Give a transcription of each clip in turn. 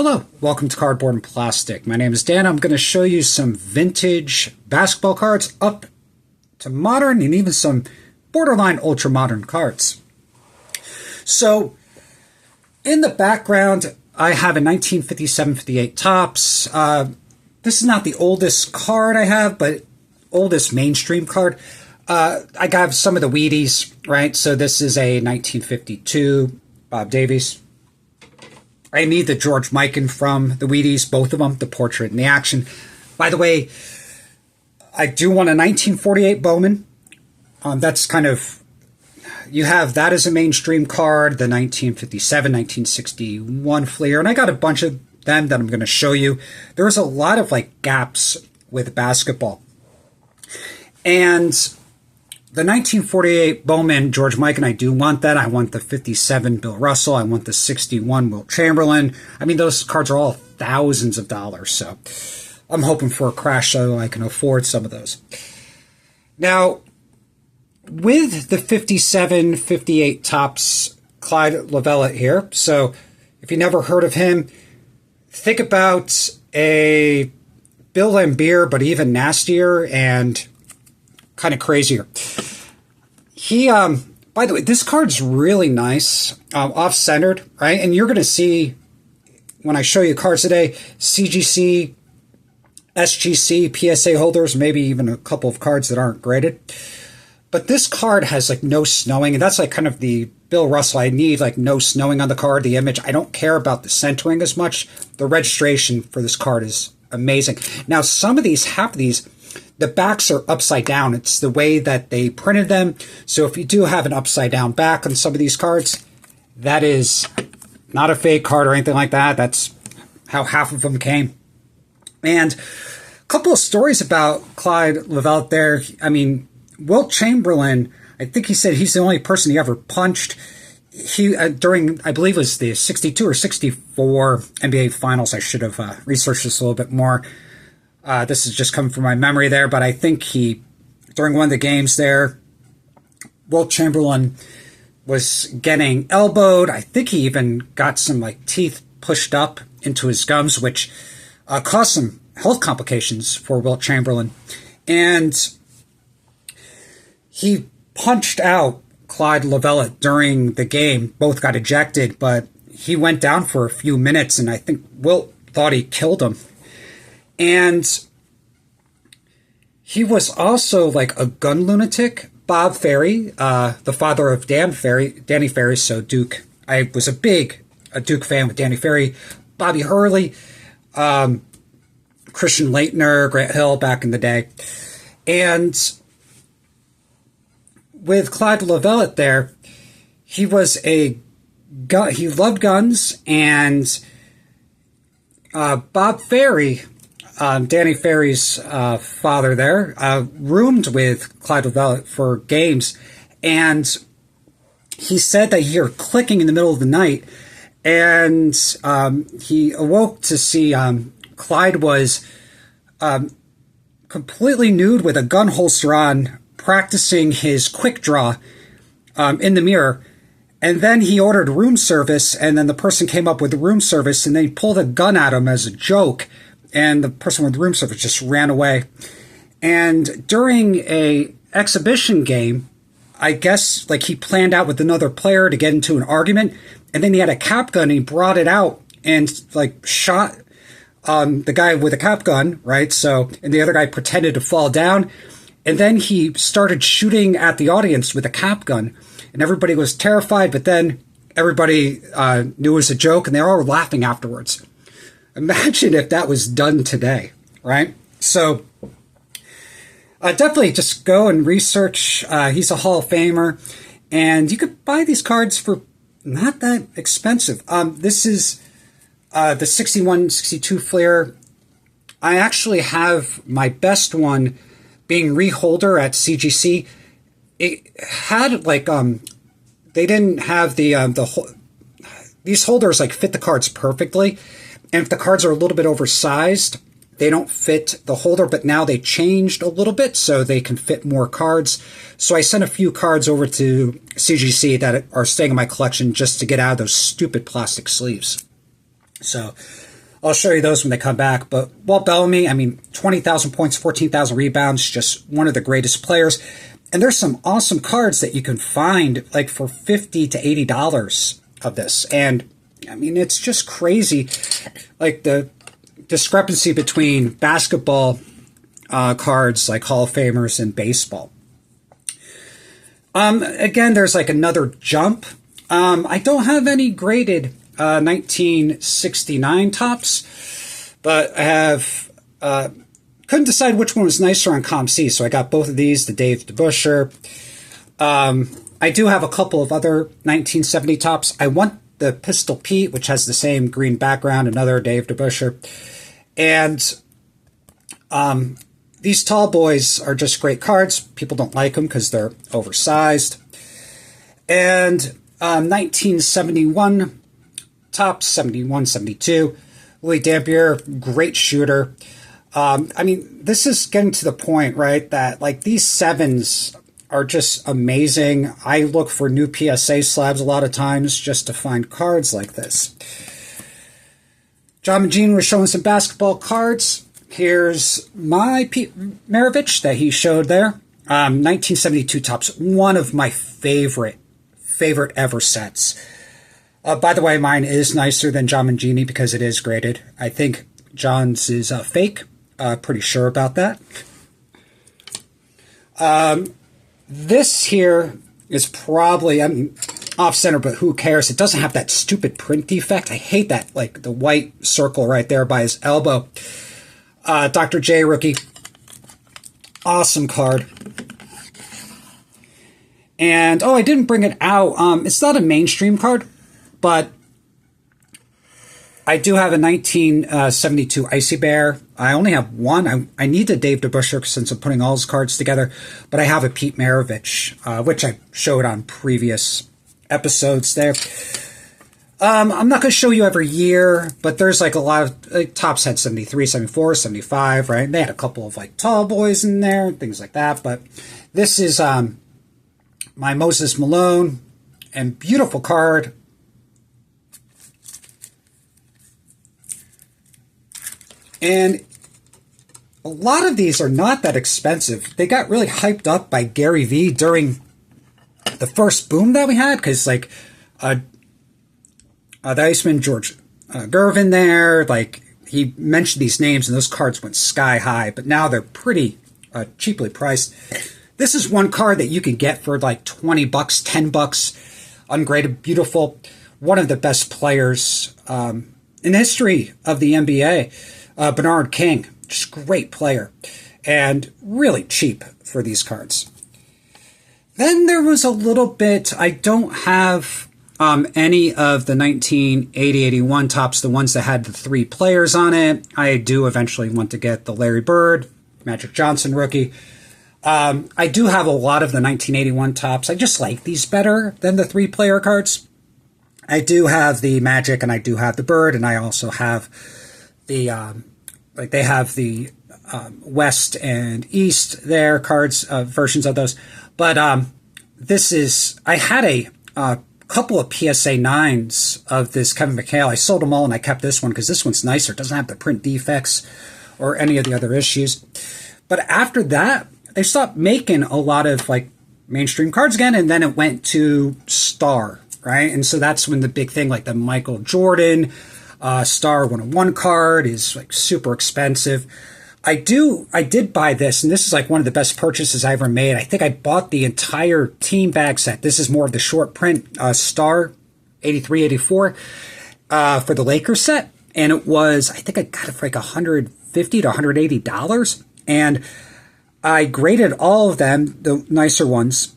Hello, welcome to Cardboard and Plastic. My name is Dan. I'm going to show you some vintage basketball cards up to modern and even some borderline ultra-modern cards. So, in the background, I have a 1957-58 Topps. This is not the oldest card I have, but oldest mainstream card. I got some of the Wheaties, right? So this is a 1952 Bob Davies. I need the George Mikan from the Wheaties, both of them, the portrait and the action. By the way, I do want a 1948 Bowman. That's kind of, you have that as a mainstream card, the 1957, 1961 Fleer, and I got a bunch of them that I'm going to show you. There's a lot of like gaps with basketball. And the 1948 Bowman, George Mikan, I do want that. I want the 57 Bill Russell. I want the 61 Wilt Chamberlain. I mean, those cards are all thousands of dollars, so I'm hoping for a crash so I can afford some of those. Now, with the 57-58 Topps Clyde Lovellette here, so if you never heard of him, think about a Bill Laimbeer, but even nastier and kind of crazier. He, by the way, this card's really nice, off-centered, right? And you're going to see, when I show you cards today, CGC, SGC, PSA holders, maybe even a couple of cards that aren't graded. But this card has like no snowing, and that's like kind of the Bill Russell. I need like no snowing on the card, the image. I don't care about the centering as much. The registration for this card is amazing. Now, some of these have these, the backs are upside down. It's the way that they printed them. So if you do have an upside down back on some of these cards, that is not a fake card or anything like that. That's how half of them came. And a couple of stories about Clyde Lovellette there. I mean, Wilt Chamberlain, I think he said he's the only person he ever punched. He during, I believe it was the 62 or 64 NBA Finals. I should have researched this a little bit more. This is just coming from my memory there, but I think he, during one of the games there, Wilt Chamberlain was getting elbowed. I think he even got some like teeth pushed up into his gums, which caused some health complications for Wilt Chamberlain. And he punched out Clyde Lovellette during the game. Both got ejected, but he went down for a few minutes, and I think Wilt thought he killed him. And he was also like a gun lunatic. Bob Ferry, the father of Danny Ferry, so Duke. I was a Duke fan with Danny Ferry, Bobby Hurley, Christian Laettner, Grant Hill back in the day. And with Clyde Lovellette there, he was he loved guns, and Bob Ferry, Danny Ferry's father there, roomed with Clyde Lovellette for games, and he said that he heard clicking in the middle of the night, and he awoke to see Clyde was completely nude with a gun holster on, practicing his quick draw in the mirror. And then he ordered room service, and then the person came up with the room service, and they pulled a gun at him as a joke, and the person with room service just ran away. And during a exhibition game, I guess like he planned out with another player to get into an argument, and then he had a cap gun, and he brought it out and like shot the guy with a cap gun, right? So, and the other guy pretended to fall down, and then he started shooting at the audience with a cap gun, and everybody was terrified, but then everybody knew it was a joke, and they all were laughing afterwards. Imagine if that was done today, right? So definitely just go and research. He's a Hall of Famer, and you could buy these cards for not that expensive. This is the 61-62 Fleer. I actually have my best one being reholder at CGC. It had like they didn't have these holders like fit the cards perfectly, and if the cards are a little bit oversized, they don't fit the holder, but now they changed a little bit so they can fit more cards. So I sent a few cards over to CGC that are staying in my collection just to get out of those stupid plastic sleeves. So I'll show you those when they come back. But Walt Bellamy, I mean, 20,000 points, 14,000 rebounds, just one of the greatest players. And there's some awesome cards that you can find like for $50 to $80 of this. And I mean, it's just crazy. Like the discrepancy between basketball cards like Hall of Famers and baseball. Again, there's like another jump. I don't have any graded 1969 tops, but I have couldn't decide which one was nicer on COMC, so I got both of these, the Dave DeBusschere. I do have a couple of other 1970 tops. I want the Pistol Pete, which has the same green background, another Dave DeBusschere. And these tall boys are just great cards. People don't like them because they're oversized. And 1971 tops, 71, 72. Louis Dampier, great shooter. I mean, this is getting to the point, right, that like these sevens are just amazing. I look for new PSA slabs a lot of times just to find cards like this. John Magine was showing some basketball cards. Here's my Pete Maravich that he showed there. 1972 tops, one of my favorite ever sets. By the way, mine is nicer than John Magini because it is graded. I think John's is fake. Pretty sure about that. This here is probably, I mean, off-center, but who cares? It doesn't have that stupid print defect. I hate that, like the white circle right there by his elbow. Dr. J rookie. Awesome card. And, oh, I didn't bring it out. It's not a mainstream card, but I do have a 1972 Icy Bear. I only have one. I need the Dave DeBusschere since I'm putting all his cards together, but I have a Pete Maravich, which I showed on previous episodes there. I'm not going to show you every year, but there's like a lot of, like, Topps had 73, 74, 75, right? And they had a couple of like tall boys in there, things like that. But this is my Moses Malone, and beautiful card. And a lot of these are not that expensive. They got really hyped up by Gary Vee during the first boom that we had, because like the Iceman George Gervin there, like he mentioned these names and those cards went sky high, but now they're pretty cheaply priced. This is one card that you can get for like 20 bucks, 10 bucks, ungraded, beautiful. One of the best players in the history of the NBA. Bernard King, just great player, and really cheap for these cards. Then there was a little bit, I don't have any of the 1980-81 Topps, the ones that had the 3 players on it. I do eventually want to get the Larry Bird, Magic Johnson rookie. I do have a lot of the 1981 Topps. I just like these better than the 3-player cards. I do have the Magic, and I do have the Bird, and I also have the like they have the West and East there cards, versions of those. But this is, I had a couple of PSA 9s of this Kevin McHale. I sold them all and I kept this one because this one's nicer. It doesn't have the print defects or any of the other issues. But after that, they stopped making a lot of like mainstream cards again, and then it went to Star, right? And so that's when the big thing, like the Michael Jordan Star 101 card is like super expensive. I did buy this, and this is like one of the best purchases I ever made. I think I bought the entire team bag set. This is more of the short print Star 83, 84 for the Lakers set. And it was, I think I got it for like $150 to $180. And I graded all of them, the nicer ones.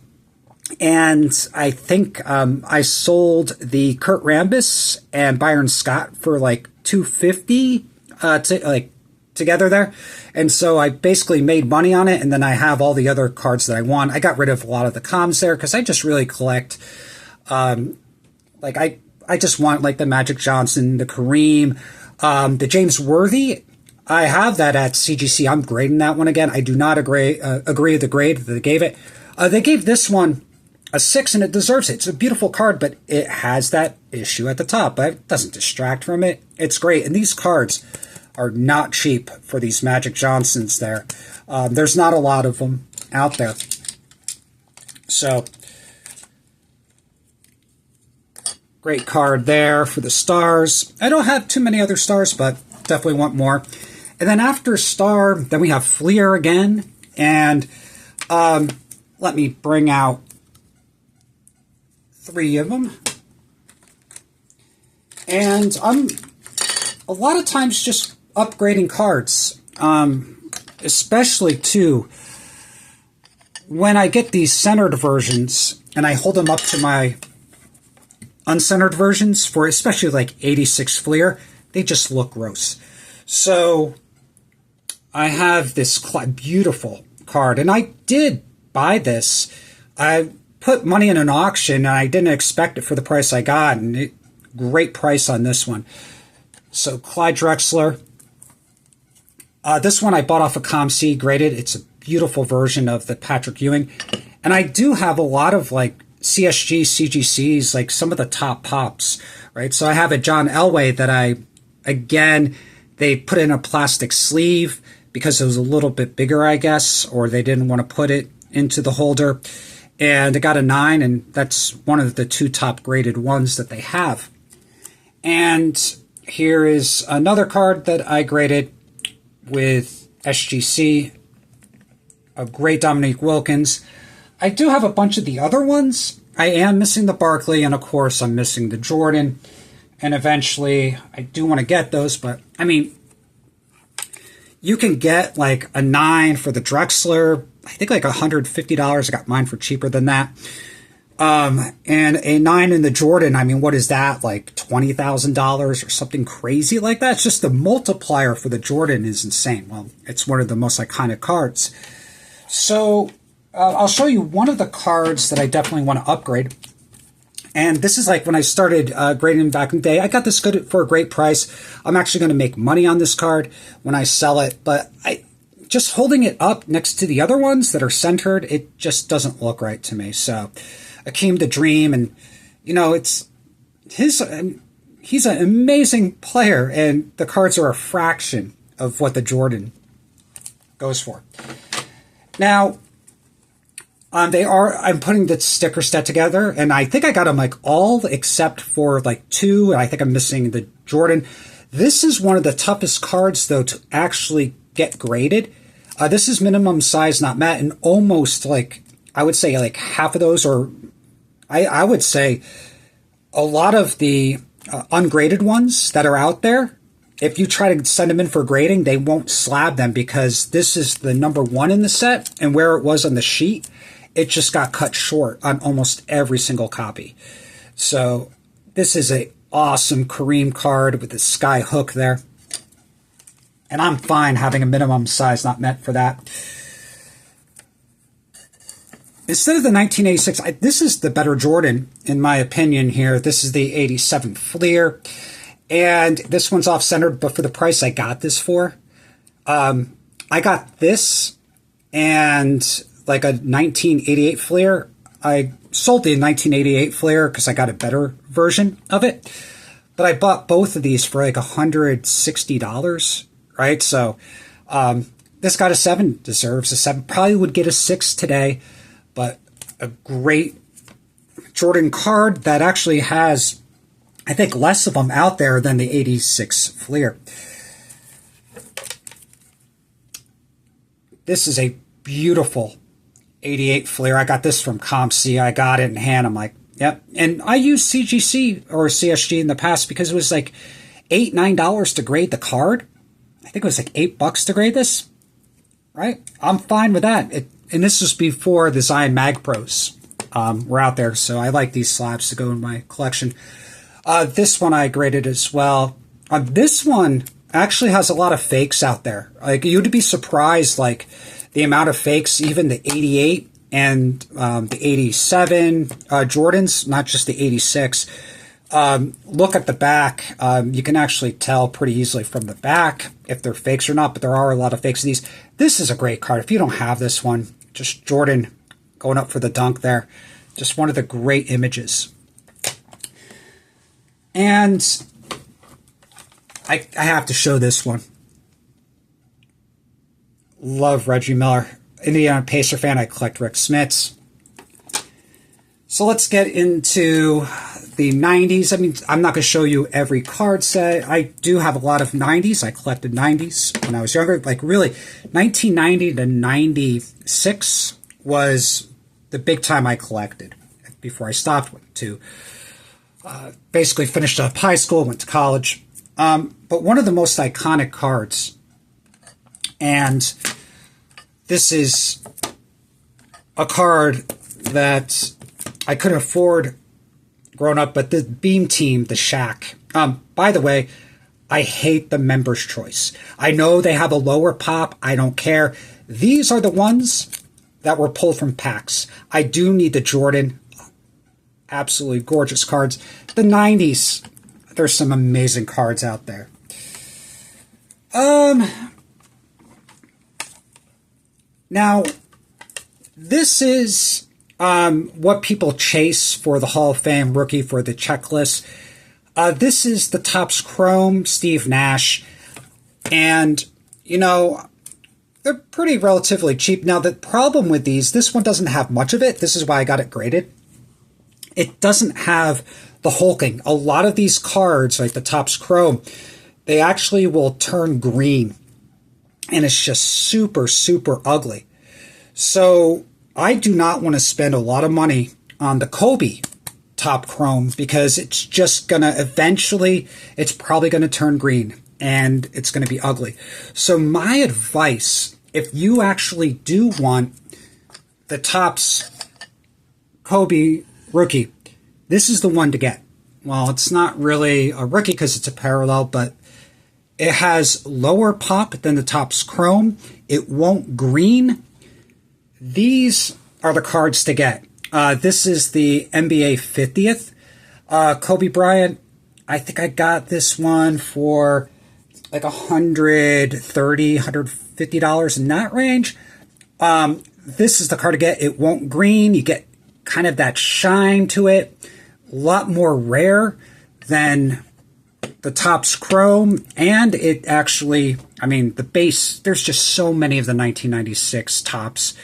And I think I sold the Kurt Rambis and Byron Scott for like $250 together there. And so I basically made money on it, and then I have all the other cards that I want. I got rid of a lot of the comms there because I just really collect, like I just want like the Magic Johnson, the Kareem, the James Worthy. I have that at CGC. I'm grading that one again. I do not agree with the grade that they gave it. They gave this one a 6, and it deserves it. It's a beautiful card, but it has that issue at the top, but it doesn't distract from it. It's great, and these cards are not cheap for these Magic Johnsons there. There's not a lot of them out there. So, great card there for the stars. I don't have too many other stars, but definitely want more. And then after star, then we have Fleer again. And let me bring out 3 of them. And I'm a lot of times just upgrading cards, especially too when I get these centered versions and I hold them up to my uncentered versions for especially like 86 Fleer, they just look gross. So I have this beautiful card, and I did buy this. I put money in an auction, and I didn't expect it for the price I got, and great price on this one. So Clyde Drexler. This one I bought off of ComC graded. It's a beautiful version of the Patrick Ewing. And I do have a lot of like CSG, CGCs, like some of the top pops, right? So I have a John Elway that they put in a plastic sleeve because it was a little bit bigger, I guess, or they didn't want to put it into the holder. And it got a 9, and that's one of the 2 top graded ones that they have. And here is another card that I graded with SGC, a great Dominique Wilkins. I do have a bunch of the other ones. I am missing the Barkley, and of course I'm missing the Jordan. And eventually I do want to get those, but I mean, you can get like a 9 for the Drexler. I think like $150. I got mine for cheaper than that. And a 9 in the Jordan, I mean, what is that? Like $20,000 or something crazy like that? It's just the multiplier for the Jordan is insane. Well, it's one of the most iconic cards. So I'll show you one of the cards that I definitely want to upgrade. And this is like when I started grading back in the day. I got this good for a great price. I'm actually going to make money on this card when I sell it. But just holding it up next to the other ones that are centered, it just doesn't look right to me. So Akeem the Dream, and you know, he's an amazing player, and the cards are a fraction of what the Jordan goes for. Now, I'm putting the sticker set together, and I think I got them like all except for like 2, and I think I'm missing the Jordan. This is one of the toughest cards, though, to actually get graded. This is minimum size not met, and almost like, I would say like half of those, or I would say a lot of the ungraded ones that are out there, if you try to send them in for grading, they won't slab them because this is the number 1 in the set, and where it was on the sheet, it just got cut short on almost every single copy. So this is a awesome Kareem card with the sky hook there. And I'm fine having a minimum size not met for that. Instead of the 1986, this is the better Jordan, in my opinion here. This is the 87 Fleer. And this one's off-centered, but for the price I got this for, I got this and like a 1988 Fleer. I sold the 1988 Fleer because I got a better version of it. But I bought both of these for like $160, right? So this got a 7, deserves a 7. Probably would get a 6 today, but a great Jordan card that actually has, I think, less of them out there than the 86 Fleer. This is a beautiful 88 Fleer. I got this from ComC. I got it in hand. I'm like, yep. And I used CGC or CSG in the past because it was like $8, $9 to grade the card. I think it was like $8 to grade this, right? I'm fine with that. And this was before the Zion Mag Pros were out there, so I like these slabs to go in my collection. This one I graded as well. This one actually has a lot of fakes out there. Like, you'd be surprised, like, the amount of fakes, even the 88 and the 87 Jordans, not just the 86. Look at the back. You can actually tell pretty easily from the back if they're fakes or not, but there are a lot of fakes of these. This is a great card. If you don't have this one, just Jordan going up for the dunk there. Just one of the great images. And I have to show this one. Love Reggie Miller. Indiana Pacer fan. I collect Rick Smits. So let's get into the 90s. I mean, I'm not going to show you every card set. I do have a lot of 90s. I collected 90s when I was younger. Like really, 1990 to 96 was the big time I collected before I stopped to basically finished up high school, went to college. But one of the most iconic cards, and this is a card that I couldn't afford growing up, but the Beam Team, the Shaq. By the way, I hate the Members' Choice. I know they have a lower pop. I don't care. These are the ones that were pulled from packs. I do need the Jordan. Absolutely gorgeous cards. The 90s, there's some amazing cards out there. Now, this is what people chase for the Hall of Fame rookie for the checklist. This is the Topps Chrome Steve Nash. And, you know, they're pretty relatively cheap. Now, the problem with these, this one doesn't have much of it. This is why I got it graded. It doesn't have the hulking. A lot of these cards, like the Topps Chrome, they actually will turn green. And it's just super, super ugly. So I do not want to spend a lot of money on the Kobe Top Chrome because it's just going to eventually, it's probably going to turn green and it's going to be ugly. So my advice, if you actually do want the Topps Kobe rookie, this is the one to get. Well, it's not really a rookie because it's a parallel, but it has lower pop than the Topps Chrome. It won't green. These are the cards to get. This is the NBA 50th. Kobe Bryant, I think I got this one for like $130, $150 in that range. This is the card to get. It won't green. You get kind of that shine to it. A lot more rare than the Topps Chrome. And it actually, I mean, the base, there's just so many of the 1996 Topps.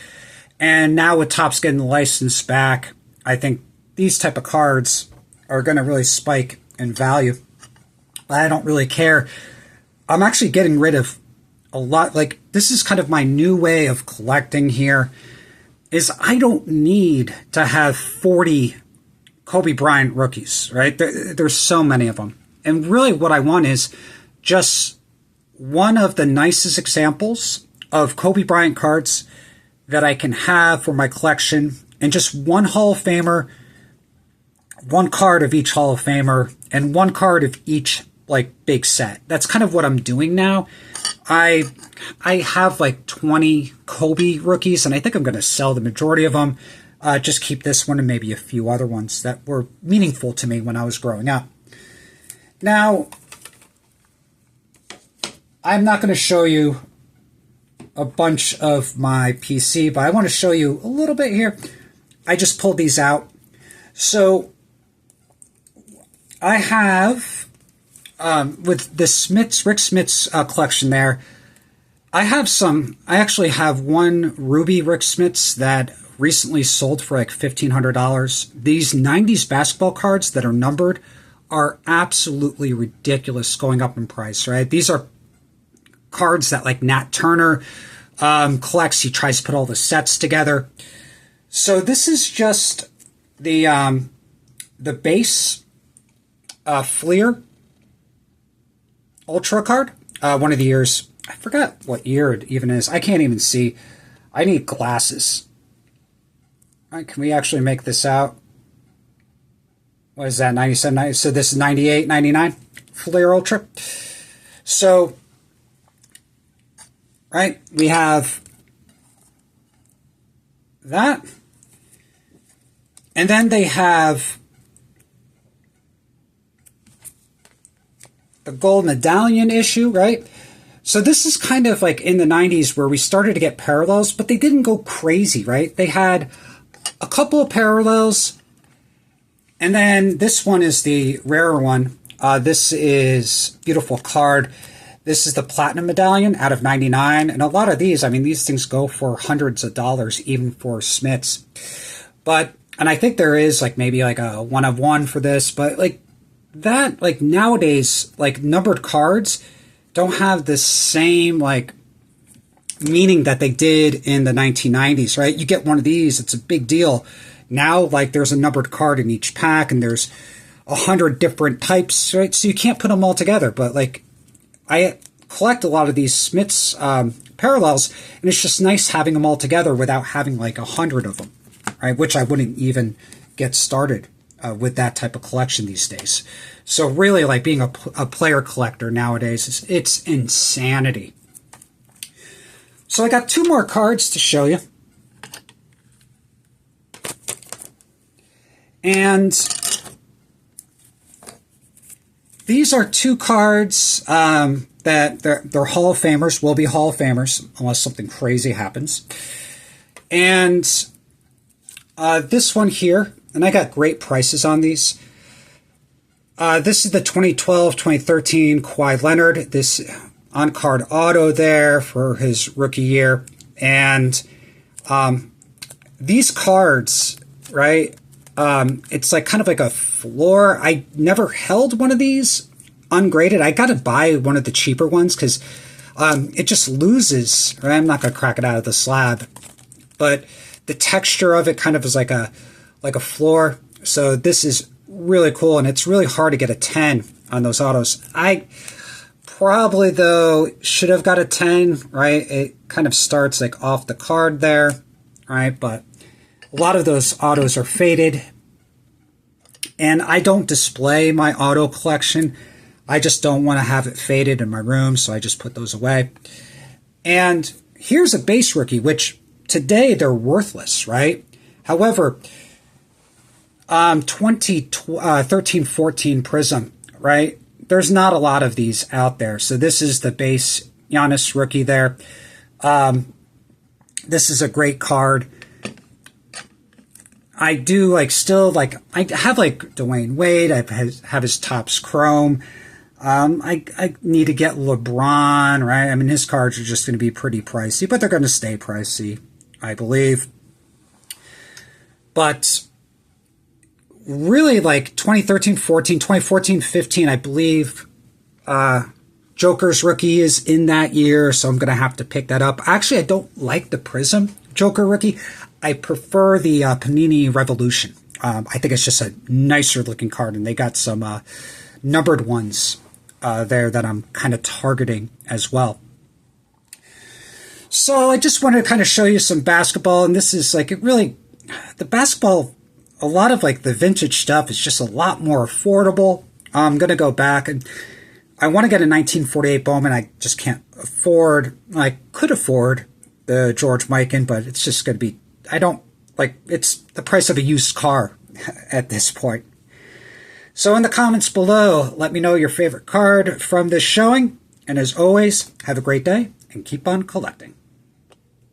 And now with Topps getting the license back, I think these type of cards are going to really spike in value. I don't really care. I'm actually getting rid of a lot. Like, this is kind of my new way of collecting here, is I don't need to have 40 Kobe Bryant rookies, right? There's so many of them. And really what I want is just one of the nicest examples of Kobe Bryant cards that I can have for my collection, and just one Hall of Famer, one card of each Hall of Famer, and one card of each like big set. That's kind of what I'm doing now. I have like 20 Kobe rookies, and I think I'm going to sell the majority of them. Just keep this one and maybe a few other ones that were meaningful to me when I was growing up. Now, I'm not going to show you a bunch of my PC, but I want to show you a little bit here. I just pulled these out. So I have, with the Smits, Rick Smits collection there, I actually have one Ruby Rick Smits that recently sold for like $1,500. These 90s basketball cards that are numbered are absolutely ridiculous going up in price, right? These are cards that like Nat Turner collects. He tries to put all the sets together. So this is just the base Fleer Ultra card. One of the years. I forgot what year it even is. I can't even see. I need glasses. All right, can we actually make this out? What is that, 97, 90? So this is 98, 99, Fleer Ultra. So, right, we have that. And then they have the gold medallion issue, right? So this is kind of like in the 90s where we started to get parallels, but they didn't go crazy, right? They had a couple of parallels, and then this one is the rarer one. This is a beautiful card. This is the Platinum Medallion out of 99, and a lot of these, I mean, these things go for hundreds of dollars, even for Smiths. But, and I think there is like maybe like a 1 of 1 for this, but like that, like nowadays, like numbered cards don't have the same like meaning that they did in the 1990s, right? You get one of these, it's a big deal. Now, like there's a numbered card in each pack, and there's 100 different types, right? So you can't put them all together, but like I collect a lot of these Smiths parallels, and it's just nice having them all together without having like 100 of them, right? Which I wouldn't even get started with that type of collection these days. So really, like being a player collector nowadays, it's insanity. So I got 2 more cards to show you. And these are 2 cards that they're Hall of Famers, will be Hall of Famers, unless something crazy happens. And this one here, and I got great prices on these. This is the 2012-2013 Kawhi Leonard. This on-card auto there for his rookie year. And these cards, right, it's like kind of like a floor. I never held one of these ungraded. I got to buy one of the cheaper ones because it just loses. Right? I'm not going to crack it out of the slab, but the texture of it kind of is like a floor. So this is really cool, and it's really hard to get a 10 on those autos. I probably, though, should have got a 10, right? It kind of starts like off the card there, right? But a lot of those autos are faded, and I don't display my auto collection. I just don't want to have it faded in my room, so I just put those away. And here's a base rookie, which today they're worthless, right? However, 2013-14 Prism, right? There's not a lot of these out there. So this is the base Giannis rookie there. This is a great card. I do like still like I have like Dwayne Wade. I have his Topps Chrome. I need to get LeBron, right? I mean, his cards are just going to be pretty pricey, but they're going to stay pricey, I believe. But really, like 2013-14, 2014-15, I believe Joker's rookie is in that year, so I'm going to have to pick that up. Actually, I don't like the Prism Joker rookie. I prefer the Panini Revolution. I think it's just a nicer looking card, and they got some numbered ones there that I'm kind of targeting as well. So I just wanted to kind of show you some basketball, and this is like it really, the basketball, a lot of like the vintage stuff is just a lot more affordable. I'm going to go back, and I want to get a 1948 Bowman. I just can't afford, I could afford the George Mikan, but it's just going to be, I don't, like, it's the price of a used car at this point. So in the comments below, let me know your favorite card from this showing. And as always, have a great day and keep on collecting.